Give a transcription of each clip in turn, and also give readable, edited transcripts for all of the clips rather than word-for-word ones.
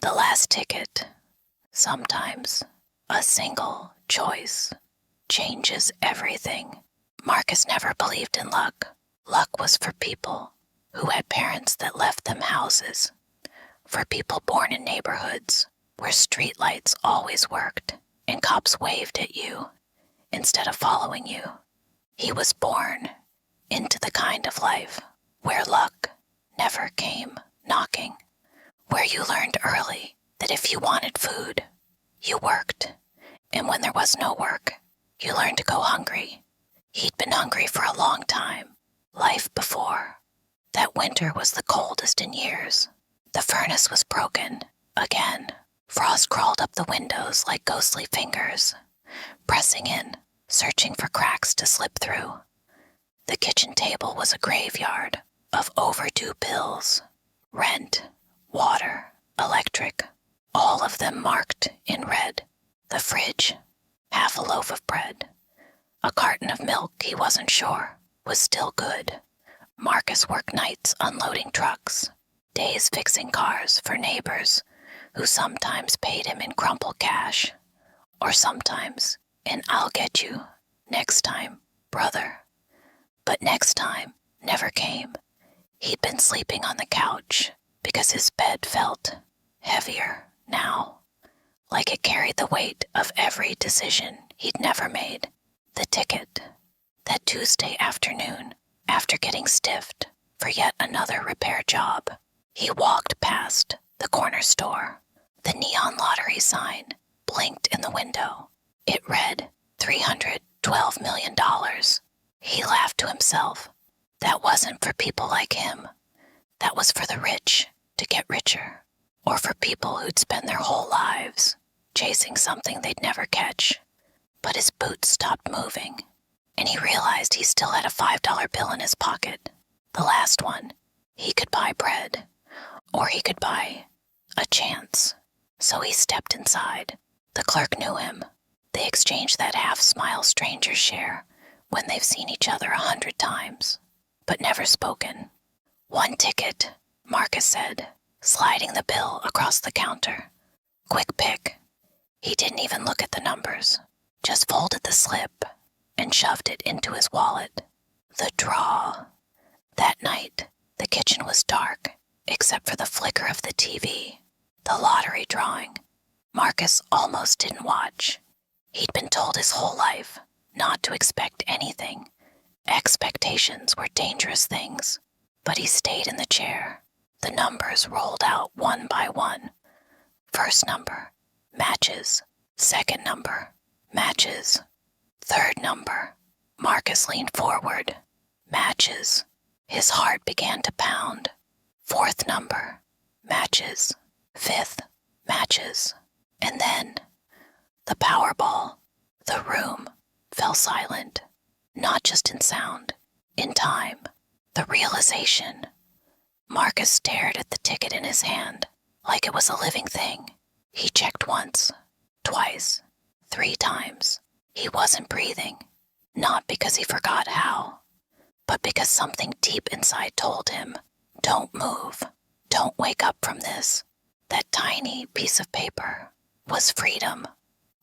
The last ticket. Sometimes a single choice changes everything. Marcus never believed in luck. Luck was for people who had parents that left them houses, for people born in neighborhoods where streetlights always worked and cops waved at you instead of following you. He was born into the kind of life where luck never came knocking, where you learned early that if you wanted food, you worked, and when there was no work, you learned to go hungry. He'd been hungry for a long time, life before. That winter was the coldest in years. The furnace was broken, again. Frost crawled up the windows like ghostly fingers, pressing in, searching for cracks to slip through. The kitchen table was a graveyard of overdue bills. Rent, water, electric, all of them marked in red. The fridge, half a loaf of bread. A carton of milk, he wasn't sure, was still good. Marcus worked nights unloading trucks, days fixing cars for neighbors who sometimes paid him in crumpled cash, or sometimes in "I'll get you next time, brother." But next time never came. He'd been sleeping on the couch because his bed felt heavier now, like it carried the weight of every decision he'd never made. The ticket, that Tuesday afternoon, after getting stiffed for yet another repair job, he walked past the corner store. The neon lottery sign blinked in the window. It read $312 million. He laughed to himself. That wasn't for people like him. That was for the rich to get richer, or for people who'd spend their whole lives chasing something they'd never catch. But his boots stopped moving, and he realized he still had a $5 bill in his pocket. The last one. He could buy bread, or he could buy a chance. So he stepped inside. The clerk knew him. They exchanged that half-smile strangers share when they've seen each other 100 times, but never spoken. "One ticket," Marcus said, sliding the bill across the counter. "Quick pick." He didn't even look at the numbers, just folded the slip and shoved it into his wallet. The draw. That night, the kitchen was dark, except for the flicker of the TV. The lottery drawing. Marcus almost didn't watch. He'd been told his whole life not to expect anything. Expectations were dangerous things, but he stayed in the chair. The numbers rolled out one by one. First number, matches. Second number, matches. Third number. Marcus leaned forward. Matches. His heart began to pound. Fourth number, matches. Fifth, matches. And then, the Powerball. The room fell silent, not just in sound, in time. The realization. Marcus stared at the ticket in his hand like it was a living thing. He checked once, twice, 3 times. He wasn't breathing, not because he forgot how, but because something deep inside told him, don't move, don't wake up from this. That tiny piece of paper was freedom,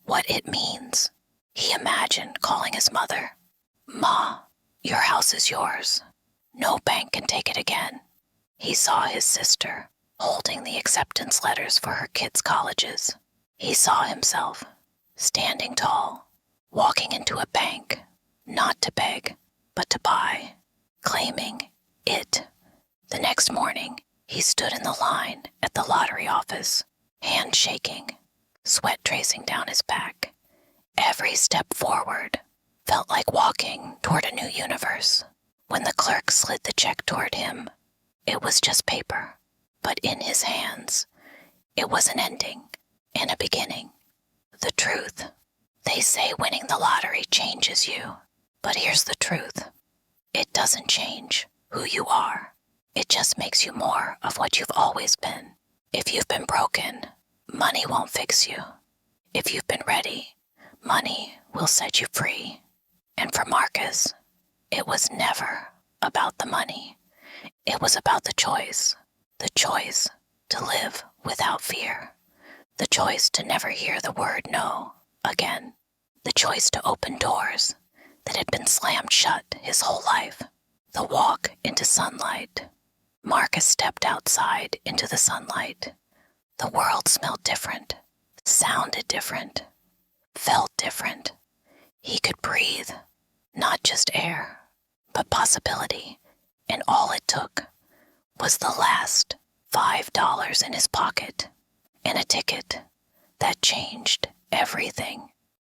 what it means. He imagined calling his mother. "Ma, your house is yours. No bank can take it again." He saw his sister holding the acceptance letters for her kids' colleges. He saw himself standing tall, walking into a bank, not to beg, but to buy, claiming it. The next morning, he stood in the line at the lottery office, hand shaking, sweat tracing down his back. Every step forward felt like walking toward a new universe. When the clerk slid the check toward him, it was just paper, but in his hands, it was an ending and a beginning. The truth. They say winning the lottery changes you, but here's the truth. It doesn't change who you are. It just makes you more of what you've always been. If you've been broken, money won't fix you. If you've been ready, money will set you free. And for Marcus, it was never about the money. It was about the choice to live without fear. The choice to never hear the word no again. The choice to open doors that had been slammed shut his whole life. The walk into sunlight. Marcus stepped outside into the sunlight. The world smelled different, sounded different, felt different. He could breathe, not just air, but possibility. And all it took was the last $5 in his pocket and a ticket that changed everything.